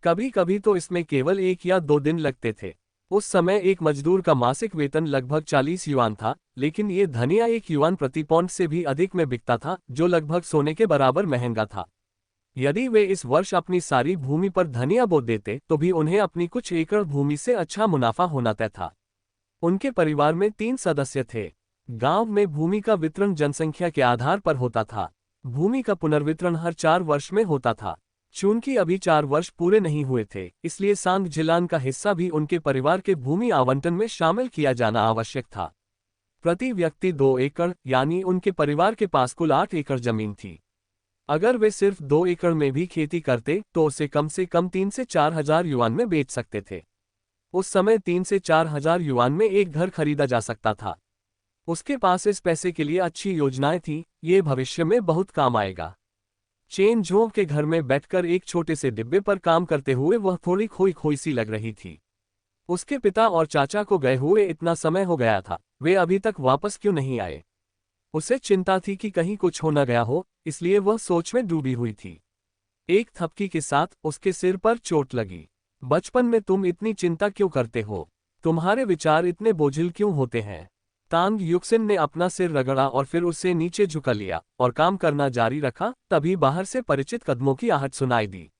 कभी कभी तो इसमें केवल 1 या 2 दिन लगते थे। उस समय एक मजदूर का मासिक वेतन लगभग 40 युआन था, लेकिन ये धनिया 1 युआन प्रति पौंड से भी अधिक में बिकता था, जो लगभग सोने के बराबर महंगा था। यदि वे इस वर्ष अपनी सारी भूमि पर धनिया बो देते तो भी उन्हें अपनी कुछ एकड़ भूमि से अच्छा मुनाफा होना तय था। उनके परिवार में 3 सदस्य थे। गांव में भूमि का वितरण जनसंख्या के आधार पर होता था। भूमि का पुनर्वितरण हर 4 वर्ष में होता था। चूंकि अभी 4 वर्ष पूरे नहीं हुए थे, इसलिए सांग जिलान का हिस्सा भी उनके परिवार के भूमि आवंटन में शामिल किया जाना आवश्यक था। प्रति व्यक्ति 2 एकड़, यानी उनके परिवार के पास कुल 8 एकड़ जमीन थी। अगर वे सिर्फ 2 एकड़ में भी खेती करते तो उसे कम से कम 3 से 4 हजार युआन में बेच सकते थे। उस समय 3 से 4 हजार युआन में एक घर खरीदा जा सकता था। उसके पास इस पैसे के लिए अच्छी योजनाएं थीं, ये भविष्य में बहुत काम आएगा। चेन झों के घर में बैठकर एक छोटे से डिब्बे पर काम करते हुए वह थोड़ी खोई खोई सी लग रही थी। उसके पिता और चाचा को गए हुए इतना समय हो गया था, वे अभी तक वापस क्यों नहीं आए। उसे चिंता थी कि कहीं कुछ हो न गया हो, इसलिए वह सोच में डूबी हुई थी। एक थपकी के साथ उसके सिर पर चोट लगी। बचपन में तुम इतनी चिंता क्यों करते हो? तुम्हारे विचार इतने बोझिल क्यों होते हैं? तांग युक्सिन ने अपना सिर रगड़ा और फिर उसे नीचे झुका लिया और काम करना जारी रखा। तभी बाहर से परिचित कदमों की आहट सुनाई दी।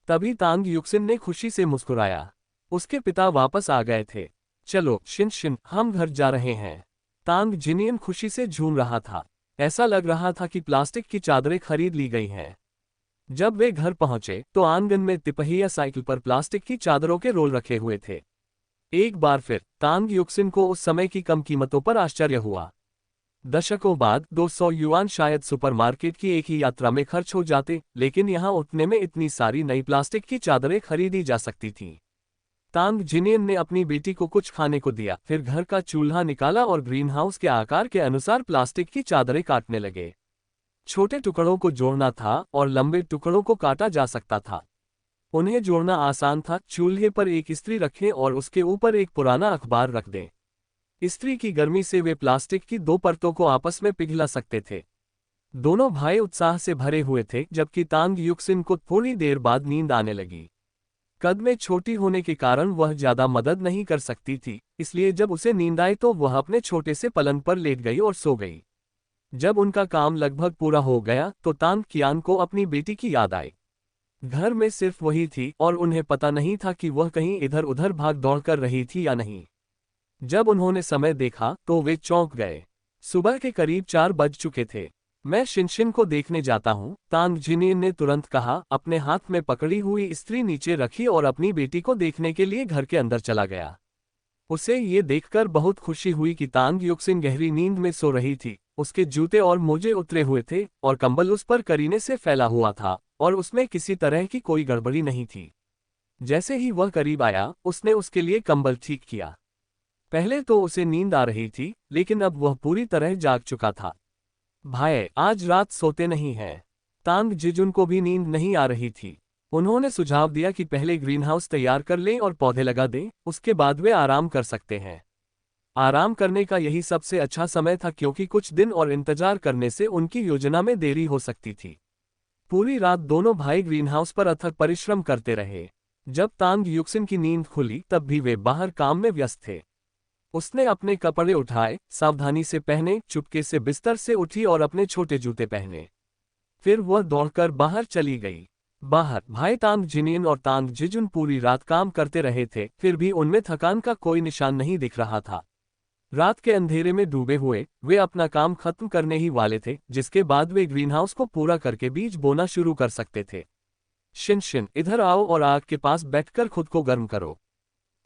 तभी तांग युक्सिन ने खुशी से मुस्कुराया। उसके पिता वापस आ गए थे। चलो शिन शिन, हम घर जा रहे हैं। तांग जिनियन खुशी से झूम रहा था। ऐसा लग रहा था कि प्लास्टिक की चादरें खरीद ली गई हैं। जब वे घर पहुंचे तो आंगन में तिपहिया साइकिल पर प्लास्टिक की चादरों के रोल रखे हुए थे। एक बार फिर तांग युक्सिन को उस समय की कम कीमतों पर आश्चर्य हुआ। दशकों बाद 200 युआन शायद सुपरमार्केट की एक ही यात्रा में खर्च हो जाते, लेकिन यहाँ उतने में इतनी सारी नई प्लास्टिक की चादरें खरीदी जा सकती थीं। तांग जिनियन ने अपनी बेटी को कुछ खाने को दिया, फिर घर का चूल्हा निकाला और ग्रीनहाउस के आकार के अनुसार प्लास्टिक की चादरें काटने लगे। छोटे टुकड़ों को जोड़ना था और लंबे टुकड़ों को काटा जा सकता था। उन्हें जोड़ना आसान था। चूल्हे पर एक इस्त्री रखें और उसके ऊपर एक पुराना अखबार रख दें। इस्त्री की गर्मी से वे प्लास्टिक की 2 परतों को आपस में पिघला सकते थे। दोनों भाई उत्साह से भरे हुए थे, जबकि तांग युक्सिन को थोड़ी देर बाद नींद आने लगी। कद में छोटी होने के कारण वह ज्यादा मदद नहीं कर सकती थी, इसलिए जब उसे नींद आई तो वह अपने छोटे से पलंग पर लेट गई और सो गई। जब उनका काम लगभग पूरा हो गया तो तांग कियान को अपनी बेटी की याद आई। घर में सिर्फ वही थी और उन्हें पता नहीं था कि वह कहीं इधर उधर भाग दौड़ कर रही थी या नहीं। जब उन्होंने समय देखा तो वे चौंक गए। सुबह के करीब 4 बज चुके थे। मैं शिनशिन को देखने जाता हूँ, तांग जिनियन ने तुरंत कहा। अपने हाथ में पकड़ी हुई इस्त्री नीचे रखी और अपनी बेटी को देखने के लिए घर के अंदर चला गया। उसे ये देखकर बहुत खुशी हुई कि तांग युक्सिन गहरी नींद में सो रही थी। उसके जूते और मोजे उतरे हुए थे और कंबल उस पर करीने से फैला हुआ था और उसमें किसी तरह की कोई गड़बड़ी नहीं थी। जैसे ही वह करीब आया, उसने उसके लिए कंबल ठीक किया। पहले तो उसे नींद आ रही थी, लेकिन अब वह पूरी तरह जाग चुका था। भाई, आज रात सोते नहीं हैं। तांग जिजुन को भी नींद नहीं आ रही थी। उन्होंने सुझाव दिया कि पहले ग्रीनहाउस तैयार कर लें और पौधे लगा दें, उसके बाद वे आराम कर सकते हैं। आराम करने का यही सबसे अच्छा समय था, क्योंकि कुछ दिन और इंतजार करने से उनकी योजना में देरी हो सकती थी। पूरी रात दोनों भाई ग्रीनहाउस पर अथक परिश्रम करते रहे। जब तांग युक्सिन की नींद खुली तब भी वे बाहर काम में व्यस्त थे। उसने अपने कपड़े उठाए, सावधानी से पहने, चुपके से बिस्तर से उठी और अपने छोटे जूते पहने। फिर वह दौड़कर बाहर चली गई। बाहर भाई तांग जिनियन और तांग जिजुन पूरी रात काम करते रहे थे, फिर भी उनमें थकान का कोई निशान नहीं दिख रहा था। रात के अंधेरे में डूबे हुए वे अपना काम खत्म करने ही वाले थे, जिसके बाद वे ग्रीनहाउस को पूरा करके बीज बोना शुरू कर सकते थे। शिनशिन, इधर आओ और आग के पास बैठकर खुद को गर्म करो।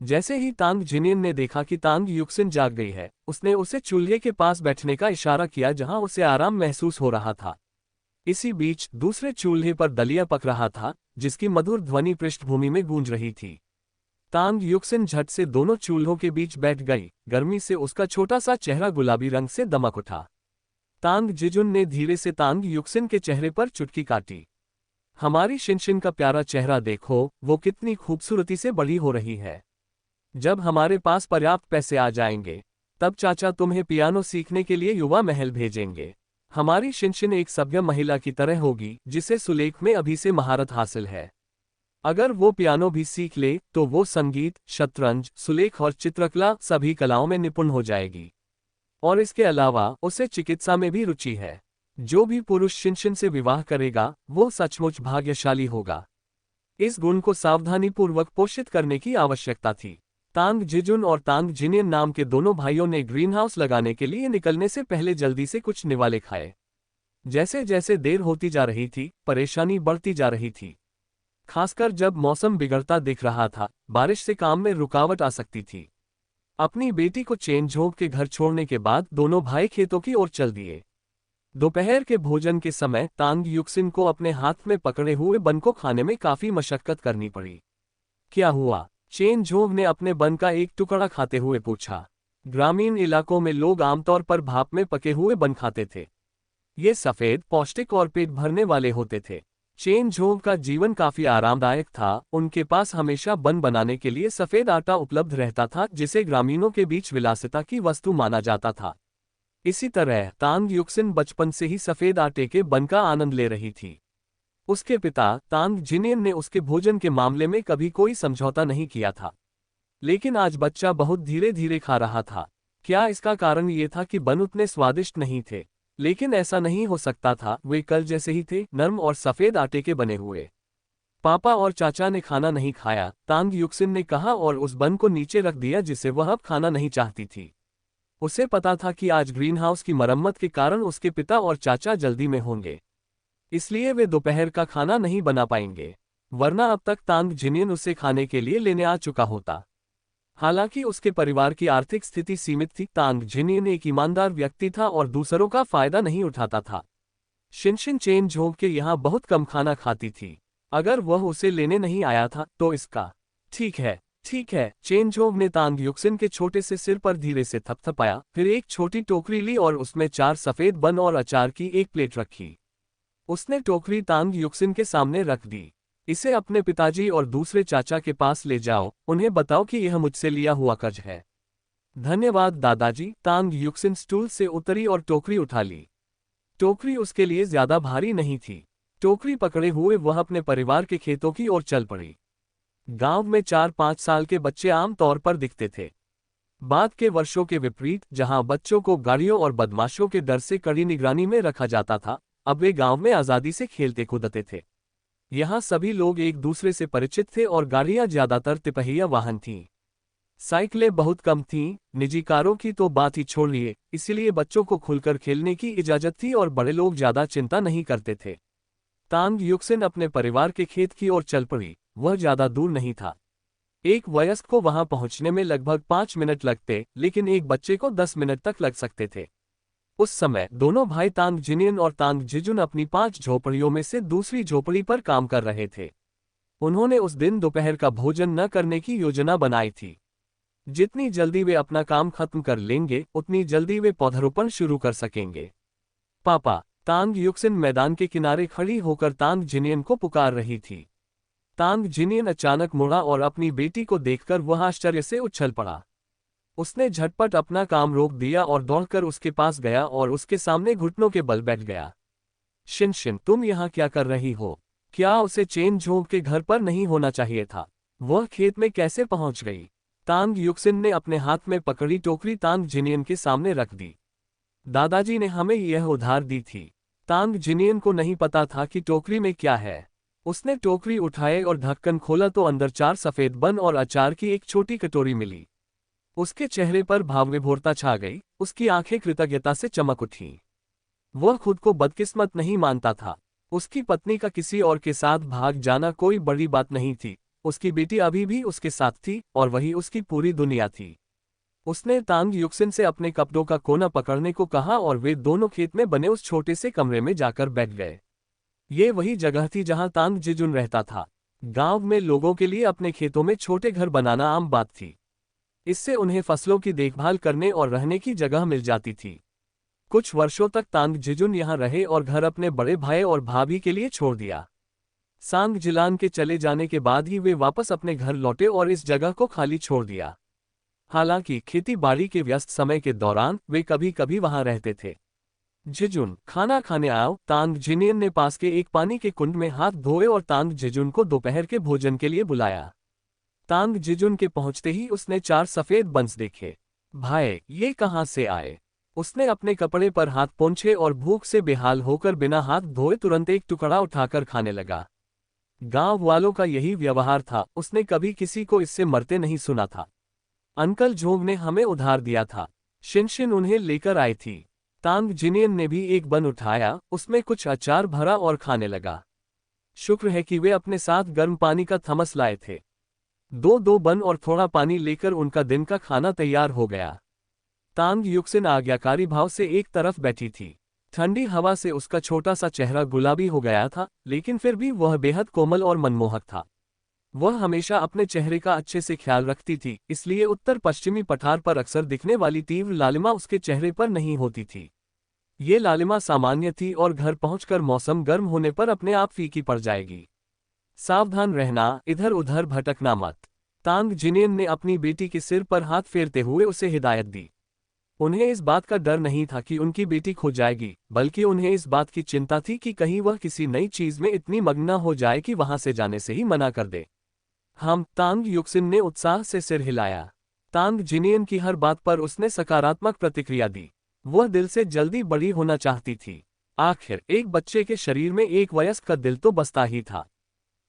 जैसे ही तांग जिनियन ने देखा कि तांग युक्सिन जाग गई है, उसने उसे चूल्हे के पास बैठने का इशारा किया जहां उसे आराम महसूस हो रहा था। इसी बीच दूसरे चूल्हे पर दलिया पक रहा था, जिसकी मधुर ध्वनि पृष्ठभूमि में गूंज रही थी। तांग युक्सिन झट से दोनों चूल्हों के बीच बैठ गई, गर्मी से उसका छोटा सा चेहरा गुलाबी रंग से दमक उठा। तांग जिजुन ने धीरे से तांग युक्सिन के चेहरे पर चुटकी काटी। हमारी शिनशिन का प्यारा चेहरा देखो, वो कितनी खूबसूरती से बड़ी हो रही है। जब हमारे पास पर्याप्त पैसे आ जाएंगे, तब चाचा तुम्हें पियानो सीखने के लिए युवा महल भेजेंगे। हमारी शिनशिन एक सभ्य महिला की तरह होगी, जिसे सुलेख में अभी से महारत हासिल है। अगर वो पियानो भी सीख ले तो वो संगीत, शतरंज, सुलेख और चित्रकला सभी कलाओं में निपुण हो जाएगी। और इसके अलावा उसे चिकित्सा में भी रुचि है। जो भी पुरुष शिनशिन से विवाह करेगा वो सचमुच भाग्यशाली होगा। इस गुण को सावधानीपूर्वक पोषित करने की आवश्यकता थी। तांग जिजुन और तांग जिनियन नाम के दोनों भाइयों ने ग्रीनहाउस लगाने के लिए निकलने से पहले जल्दी से कुछ निवाले खाए। जैसे जैसे देर होती जा रही थी, परेशानी बढ़ती जा रही थी। खासकर जब मौसम बिगड़ता दिख रहा था, बारिश से काम में रुकावट आ सकती थी। अपनी बेटी को चेनझोंग के घर छोड़ने के बाद दोनों भाई खेतों की ओर चल दिए। दोपहर के भोजन के समय तांग युक्सिन को अपने हाथ में पकड़े हुए बन को खाने में काफी मशक्कत करनी पड़ी। क्या हुआ? चेनझोंग ने अपने बन का एक टुकड़ा खाते हुए पूछा। ग्रामीण इलाकों में लोग आमतौर पर भाप में पके हुए बन खाते थे। ये सफेद, पौष्टिक और पेट भरने वाले होते थे। चेनझोंग का जीवन काफी आरामदायक था। उनके पास हमेशा बन बनाने के लिए सफेद आटा उपलब्ध रहता था, जिसे ग्रामीणों के बीच विलासिता की वस्तु माना जाता था। इसी तरह तांग युक्सिन बचपन से ही सफेद आटे के बन का आनंद ले रही थी। उसके पिता तांग जिनियन ने उसके भोजन के मामले में कभी कोई समझौता नहीं किया था। लेकिन आज बच्चा बहुत धीरे धीरे खा रहा था। क्या इसका कारण ये था कि बन उतने स्वादिष्ट नहीं थे? लेकिन ऐसा नहीं हो सकता था, वे कल जैसे ही थे, नर्म और सफेद आटे के बने हुए। पापा और चाचा ने खाना नहीं खाया, तांग युक्सिन ने कहा और उस बन को नीचे रख दिया जिसे वह अब खाना नहीं चाहती थी। उसे पता था कि आज ग्रीनहाउस की मरम्मत के कारण उसके पिता और चाचा जल्दी में होंगे, इसलिए वे दोपहर का खाना नहीं बना पाएंगे, वरना अब तक तांग जिनियन उसे खाने के लिए लेने आ चुका होता। हालांकि उसके परिवार की आर्थिक स्थिति सीमित थी, तांग जिनियन एक ईमानदार व्यक्ति था और दूसरों का फायदा नहीं उठाता था। शिनशिन चेनझोंग के यहाँ बहुत कम खाना खाती थी। अगर वह उसे लेने नहीं आया था तो इसका ठीक है, ठीक है। चेनझोंग ने तांग युक्सिन के छोटे से सिर पर धीरे से थपथपाया, फिर एक छोटी टोकरी ली और उसमें 4 सफेद बन और अचार की एक प्लेट रखी। उसने टोकरी तांग युक्सिन के सामने रख दी। इसे अपने पिताजी और दूसरे चाचा के पास ले जाओ, उन्हें बताओ कि यह मुझसे लिया हुआ कर्ज है। धन्यवाद दादाजी। तांग युक्सिन स्टूल से उतरी और टोकरी उठा ली। टोकरी उसके लिए ज्यादा भारी नहीं थी। टोकरी पकड़े हुए वह अपने परिवार के खेतों की ओर चल पड़ी। गांव में 4-5 साल के बच्चे आम तौर पर दिखते थे। बाद के वर्षों के विपरीत, जहां बच्चों को गाड़ियों और बदमाशों के डर से कड़ी निगरानी में रखा जाता था, अब वे गांव में आजादी से खेलते कूदते थे। यहाँ सभी लोग एक दूसरे से परिचित थे और गाड़ियां ज्यादातर तिपहिया वाहन थीं। साइकिलें बहुत कम थीं, निजी कारों की तो बात ही छोड़िए, इसलिए बच्चों को खुलकर खेलने की इजाजत थी और बड़े लोग ज्यादा चिंता नहीं करते थे। तांग युक्सिन अपने परिवार के खेत की ओर चल पड़ी। वह ज्यादा दूर नहीं था। एक वयस्क को वहां पहुंचने में लगभग 5 मिनट लगते, लेकिन एक बच्चे को 10 मिनट तक लग सकते थे। उस समय दोनों भाई तांग जिनियन और तांग जिजुन अपनी 5 झोपड़ियों में से दूसरी झोपड़ी पर काम कर रहे थे। उन्होंने उस दिन दोपहर का भोजन न करने की योजना बनाई थी। जितनी जल्दी वे अपना काम खत्म कर लेंगे, उतनी जल्दी वे पौधारोपण शुरू कर सकेंगे। पापा! तांग युक्सिन मैदान के किनारे खड़ी होकर तांग जिनियन को पुकार रही थी। तांग जिनियन अचानक मुड़ा और अपनी बेटी को देखकर वह आश्चर्य से उछल पड़ा। उसने झटपट अपना काम रोक दिया और दौड़कर उसके पास गया और उसके सामने घुटनों के बल बैठ गया। शिनशिन, तुम यहाँ क्या कर रही हो? क्या उसे चेनझोंग के घर पर नहीं होना चाहिए था? वह खेत में कैसे पहुंच गई? तांग युक्सिन ने अपने हाथ में पकड़ी टोकरी तांग जिनियन के सामने रख दी। दादाजी ने हमें यह उधार दी थी। तांग जिनियन को नहीं पता था कि टोकरी में क्या है। उसने टोकरी उठाए और ढक्कन खोला तो अंदर 4 सफेद बन और अचार की एक छोटी कटोरी मिली। उसके चेहरे पर भावविभोरता छा गई, उसकी आंखें कृतज्ञता से चमक उठीं। वह खुद को बदकिस्मत नहीं मानता था। उसकी पत्नी का किसी और के साथ भाग जाना कोई बड़ी बात नहीं थी। उसकी बेटी अभी भी उसके साथ थी और वही उसकी पूरी दुनिया थी। उसने तांग युक्सिन से अपने कपड़ों का कोना पकड़ने को कहा और वे दोनों खेत में बने उस छोटे से कमरे में जाकर बैठ गए। ये वही जगह थी जहां तांग जिजुन रहता था। गांव में लोगों के लिए अपने खेतों में छोटे घर बनाना आम बात थी। इससे उन्हें फसलों की देखभाल करने और रहने की जगह मिल जाती थी। कुछ वर्षों तक तांग जिजुन यहाँ रहे और घर अपने बड़े भाई और भाभी के लिए छोड़ दिया। सांग जिलान के चले जाने के बाद ही वे वापस अपने घर लौटे और इस जगह को खाली छोड़ दिया। हालांकि खेती बाड़ी के व्यस्त समय के दौरान वे कभी कभी वहां रहते थे। जिजुन, खाना खाने आओ। तांग जिनियन ने पास के एक पानी के कुंड में हाथ धोए और तांग जिजुन को दोपहर के भोजन के लिए बुलाया। तांग जिजुन के पहुंचते ही उसने 4 सफेद बंस देखे। भाई, ये कहां से आए? उसने अपने कपड़े पर हाथ पोंछे और भूख से बेहाल होकर बिना हाथ धोए तुरंत एक टुकड़ा उठाकर खाने लगा। गांव वालों का यही व्यवहार था, उसने कभी किसी को इससे मरते नहीं सुना था। अंकल झोंग ने हमें उधार दिया था। शिनशिन उन्हें लेकर आई थी। तांग जिनियन ने भी एक बन उठाया, उसमें कुछ अचार भरा और खाने लगा। शुक्र है कि वे अपने साथ गर्म पानी का थमस लाए थे। 2 बन और थोड़ा पानी लेकर उनका दिन का खाना तैयार हो गया। तांग युक्सिन आज्ञाकारी भाव से एक तरफ बैठी थी। ठंडी हवा से उसका छोटा सा चेहरा गुलाबी हो गया था, लेकिन फिर भी वह बेहद कोमल और मनमोहक था। वह हमेशा अपने चेहरे का अच्छे से ख्याल रखती थी, इसलिए उत्तर पश्चिमी पठार पर अक्सर दिखने वाली तीव्र लालिमा उसके चेहरे पर नहीं होती थी। ये लालिमा सामान्य थी और घर पहुंचकर मौसम गर्म होने पर अपने आप फीकी पड़ जाएगी। सावधान रहना, इधर उधर भटकना मत। तांग जिनियन ने अपनी बेटी के सिर पर हाथ फेरते हुए उसे हिदायत दी। उन्हें इस बात का डर नहीं था कि उनकी बेटी खो जाएगी, बल्कि उन्हें इस बात की चिंता थी कि कहीं वह किसी नई चीज में इतनी मग्न न हो जाए कि वहां से जाने से ही मना कर दे। तांग युक्सिन ने उत्साह से सिर हिलाया। तांग जिनियन की हर बात पर उसने सकारात्मक प्रतिक्रिया दी। वह दिल से जल्दी बड़ी होना चाहती थी। आखिर एक बच्चे के शरीर में एक वयस्क का दिल तो बसता ही था।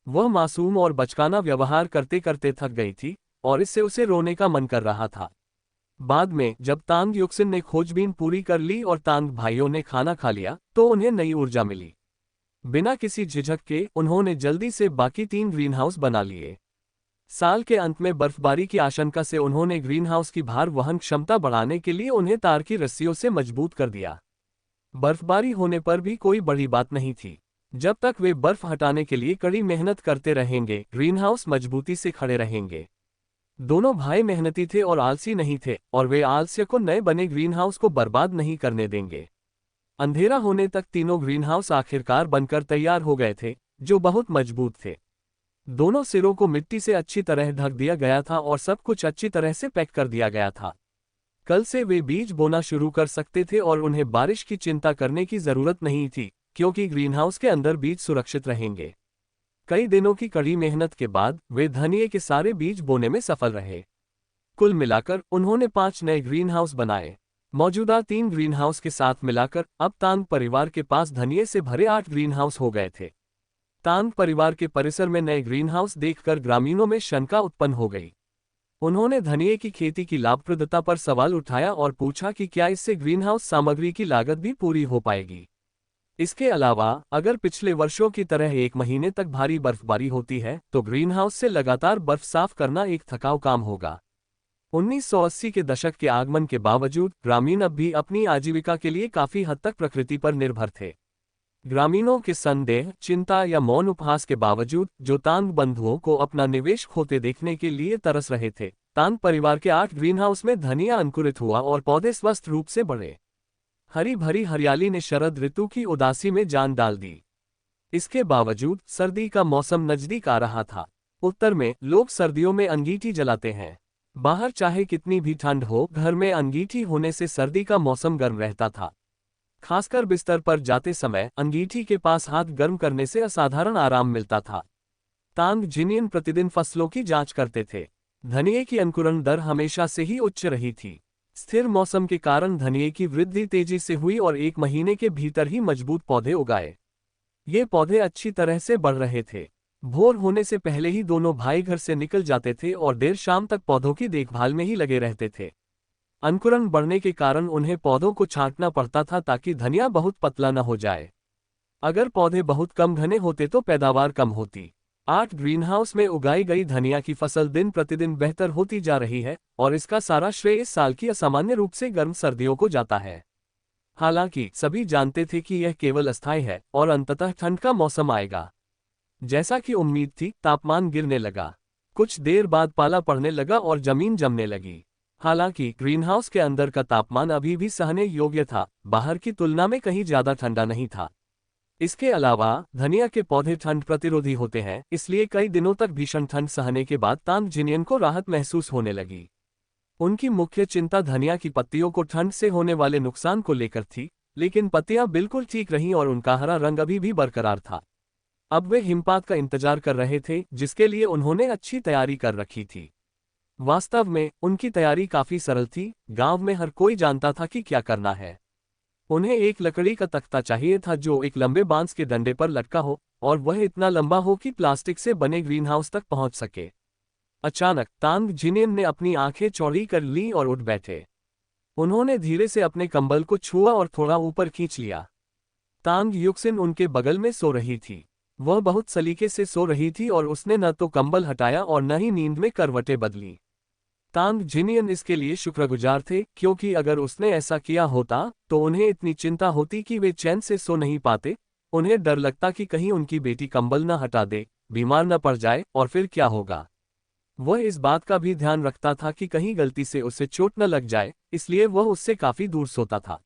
वह मासूम और बचकाना व्यवहार करते करते थक गई थी और इससे उसे रोने का मन कर रहा था। बाद में जब तांग युक्सिन ने खोजबीन पूरी कर ली और तांग भाइयों ने खाना खा लिया, तो उन्हें नई ऊर्जा मिली। बिना किसी झिझक के उन्होंने जल्दी से बाकी 3 ग्रीनहाउस बना लिए। साल के अंत में बर्फबारी की आशंका से उन्होंने ग्रीनहाउस की भार वहन क्षमता बढ़ाने के लिए उन्हें तार की रस्सियों से मजबूत कर दिया। बर्फबारी होने पर भी कोई बड़ी बात नहीं थी। जब तक वे बर्फ हटाने के लिए कड़ी मेहनत करते रहेंगे, ग्रीनहाउस मजबूती से खड़े रहेंगे। दोनों भाई मेहनती थे और आलसी नहीं थे, और वे आलस्य को नए बने ग्रीनहाउस को बर्बाद नहीं करने देंगे। अंधेरा होने तक तीनों ग्रीनहाउस आखिरकार बनकर तैयार हो गए थे, जो बहुत मजबूत थे। दोनों सिरों को मिट्टी से अच्छी तरह ढक दिया गया था और सब कुछ अच्छी तरह से पैक कर दिया गया था। कल से वे बीज बोना शुरू कर सकते थे और उन्हें बारिश की चिंता करने की जरूरत नहीं थी, क्योंकि ग्रीनहाउस के अंदर बीज सुरक्षित रहेंगे। कई दिनों की कड़ी मेहनत के बाद वे धनिये के सारे बीज बोने में सफल रहे। कुल मिलाकर उन्होंने 5 नए ग्रीनहाउस बनाए। मौजूदा 3 ग्रीनहाउस के साथ मिलाकर अब तांग परिवार के पास धनिये से भरे 8 ग्रीनहाउस हो गए थे। तांग परिवार के परिसर में नए ग्रीनहाउस देखकर ग्रामीणों में शंका उत्पन्न हो गई। उन्होंने धनिये की खेती की लाभप्रदता पर सवाल उठाया और पूछा कि क्या इससे ग्रीनहाउस सामग्री की लागत भी पूरी हो पाएगी। इसके अलावा अगर पिछले वर्षों की तरह 1 महीने तक भारी बर्फबारी होती है, तो ग्रीनहाउस से लगातार बर्फ साफ करना एक थकाऊ काम होगा। 1980 के दशक के आगमन के बावजूद ग्रामीण अब भी अपनी आजीविका के लिए काफी हद तक प्रकृति पर निर्भर थे। ग्रामीणों के संदेह, चिंता या मौन उपहास के बावजूद, जो तांग बंधुओं को अपना निवेश खोते देखने के लिए तरस रहे थे, तांग परिवार के 8 ग्रीनहाउस में धनिया अंकुरित हुआ और पौधे स्वस्थ रूप से बढ़े। हरी भरी हरियाली ने शरद ऋतु की उदासी में जान डाल दी। इसके बावजूद सर्दी का मौसम नजदीक आ रहा था। उत्तर में लोग सर्दियों में अंगीठी जलाते हैं। बाहर चाहे कितनी भी ठंड हो, घर में अंगीठी होने से सर्दी का मौसम गर्म रहता था। खासकर बिस्तर पर जाते समय अंगीठी के पास हाथ गर्म करने से असाधारण आराम मिलता था। तांग जिनियन प्रतिदिन फसलों की जांच करते थे। धनिये की अंकुरण दर हमेशा से ही उच्च रही थी। स्थिर मौसम के कारण धनिये की वृद्धि तेजी से हुई और 1 महीने के भीतर ही मजबूत पौधे उगाए। ये पौधे अच्छी तरह से बढ़ रहे थे। भोर होने से पहले ही दोनों भाई घर से निकल जाते थे और देर शाम तक पौधों की देखभाल में ही लगे रहते थे। अंकुरन बढ़ने के कारण उन्हें पौधों को छांटना पड़ता था ताकि धनिया बहुत पतला न हो जाए। अगर पौधे बहुत कम घने होते तो पैदावार कम होती। 8 ग्रीनहाउस में उगाई गई धनिया की फसल दिन प्रतिदिन बेहतर होती जा रही है और इसका सारा श्रेय इस साल की असामान्य रूप से गर्म सर्दियों को जाता है। हालांकि सभी जानते थे कि यह केवल अस्थायी है और अंततः ठंड का मौसम आएगा। जैसा कि उम्मीद थी, तापमान गिरने लगा। कुछ देर बाद पाला पड़ने लगा और जमीन जमने लगी। हालांकि ग्रीनहाउस के अंदर का तापमान अभी भी सहने योग्य था, बाहर की तुलना में कहीं ज्यादा ठंडा नहीं था। इसके अलावा धनिया के पौधे ठंड प्रतिरोधी होते हैं, इसलिए कई दिनों तक भीषण ठंड सहने के बाद तांग जिनियन को राहत महसूस होने लगी। उनकी मुख्य चिंता धनिया की पत्तियों को ठंड से होने वाले नुकसान को लेकर थी, लेकिन पत्तियां बिल्कुल ठीक रहीं और उनका हरा रंग अभी भी बरकरार था। अब वे हिमपात का इंतजार कर रहे थे, जिसके लिए उन्होंने अच्छी तैयारी कर रखी थी। वास्तव में उनकी तैयारी काफी सरल थी। गांव में हर कोई जानता था कि क्या करना है। उन्हें एक लकड़ी का तख्ता चाहिए था जो एक लंबे बांस के डंडे पर लटका हो और वह इतना लंबा हो कि प्लास्टिक से बने ग्रीनहाउस तक पहुंच सके। अचानक तांग जिनियन ने अपनी आंखें चौड़ी कर लीं और उठ बैठे। उन्होंने धीरे से अपने कंबल को छुआ और थोड़ा ऊपर खींच लिया। तांग युक्सिन उनके बगल में सो रही थी। वह बहुत सलीके से सो रही थी और उसने न तो कंबल हटाया और न ही नींद में करवटें बदली। तांग जिनियन इसके लिए शुक्रगुजार थे, क्योंकि अगर उसने ऐसा किया होता तो उन्हें इतनी चिंता होती कि वे चैन से सो नहीं पाते। उन्हें डर लगता कि कहीं उनकी बेटी कंबल न हटा दे, बीमार न पड़ जाए और फिर क्या होगा। वह इस बात का भी ध्यान रखता था कि कहीं गलती से उसे चोट न लग जाए, इसलिए वह उससे काफी दूर सोता था।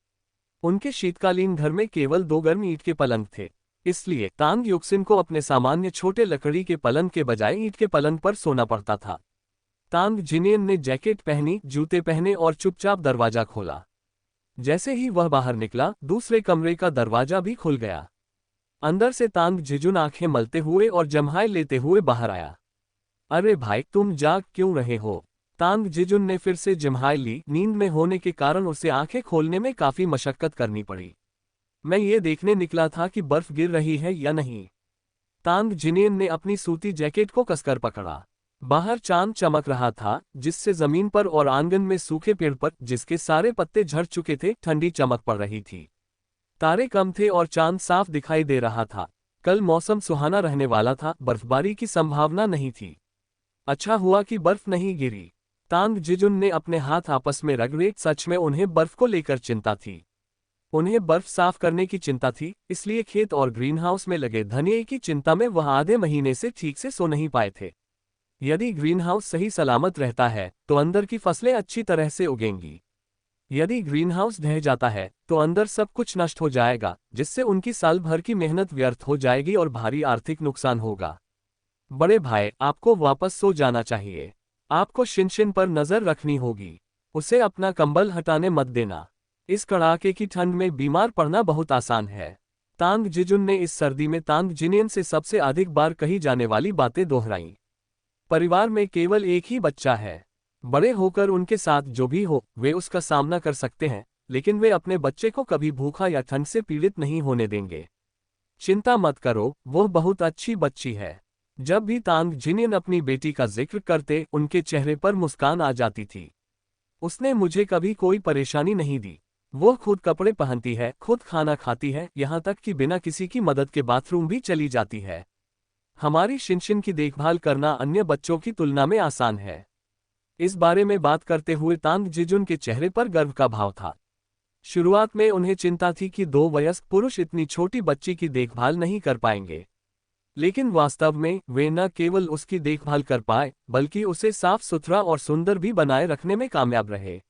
उनके शीतकालीन घर में केवल 2 गर्म ईंट के पलंग थे, इसलिए तांग युक्सिन को अपने सामान्य छोटे लकड़ी के पलंग के बजाय ईंट के पलंग पर सोना पड़ता था। तांग जिनियन ने जैकेट पहनी, जूते पहने और चुपचाप दरवाजा खोला। जैसे ही वह बाहर निकला, दूसरे कमरे का दरवाजा भी खुल गया। अंदर से तांग जिजुन आंखें मलते हुए और जम्हाई लेते हुए बाहर आया। अरे भाई, तुम जाग क्यों रहे हो? तांग जिजुन ने फिर से जम्हाई ली। नींद में होने के कारण उसे आंखें खोलने में काफी मशक्कत करनी पड़ी। मैं ये देखने निकला था कि बर्फ गिर रही है या नहीं। तांग जिनियन ने अपनी सूती जैकेट को कसकर पकड़ा। बाहर चांद चमक रहा था, जिससे जमीन पर और आंगन में सूखे पेड़ पर, जिसके सारे पत्ते झड़ चुके थे, ठंडी चमक पड़ रही थी। तारे कम थे और चांद साफ दिखाई दे रहा था। कल मौसम सुहाना रहने वाला था, बर्फबारी की संभावना नहीं थी। अच्छा हुआ कि बर्फ नहीं गिरी। तांग जिजुन ने अपने हाथ आपस में रगड़े। सच में उन्हें बर्फ को लेकर चिंता थी। उन्हें बर्फ साफ करने की चिंता थी, इसलिए खेत और ग्रीनहाउस में लगे धनिये की चिंता में वह आधे महीने से ठीक से सो नहीं पाए थे। यदि ग्रीनहाउस सही सलामत रहता है तो अंदर की फसलें अच्छी तरह से उगेंगी। यदि ग्रीनहाउस ढह जाता है तो अंदर सब कुछ नष्ट हो जाएगा, जिससे उनकी साल भर की मेहनत व्यर्थ हो जाएगी और भारी आर्थिक नुकसान होगा। बड़े भाई, आपको वापस सो जाना चाहिए। आपको शिनशिन पर नजर रखनी होगी। उसे अपना कंबल हटाने मत देना। इस कड़ाके की ठंड में बीमार पड़ना बहुत आसान है। तांग जिजुन ने इस सर्दी में तांग जिनियन से सबसे अधिक बार कही जाने वाली बातें दोहराईं। परिवार में केवल एक ही बच्चा है। बड़े होकर उनके साथ जो भी हो, वे उसका सामना कर सकते हैं, लेकिन वे अपने बच्चे को कभी भूखा या ठंड से पीड़ित नहीं होने देंगे। चिंता मत करो, वो बहुत अच्छी बच्ची है। जब भी तांग जिनियन अपनी बेटी का जिक्र करते, उनके चेहरे पर मुस्कान आ जाती थी। उसने मुझे कभी कोई परेशानी नहीं दी। वो खुद कपड़े पहनती है, खुद खाना खाती है, यहाँ तक कि बिना किसी की मदद के बाथरूम भी चली जाती है। हमारी शिनशिन की देखभाल करना अन्य बच्चों की तुलना में आसान है। इस बारे में बात करते हुए तांग जिजुन के चेहरे पर गर्व का भाव था। शुरुआत में उन्हें चिंता थी कि 2 वयस्क पुरुष इतनी छोटी बच्ची की देखभाल नहीं कर पाएंगे, लेकिन वास्तव में वे न केवल उसकी देखभाल कर पाए, बल्कि उसे साफ सुथरा और सुंदर भी बनाए रखने में कामयाब रहे।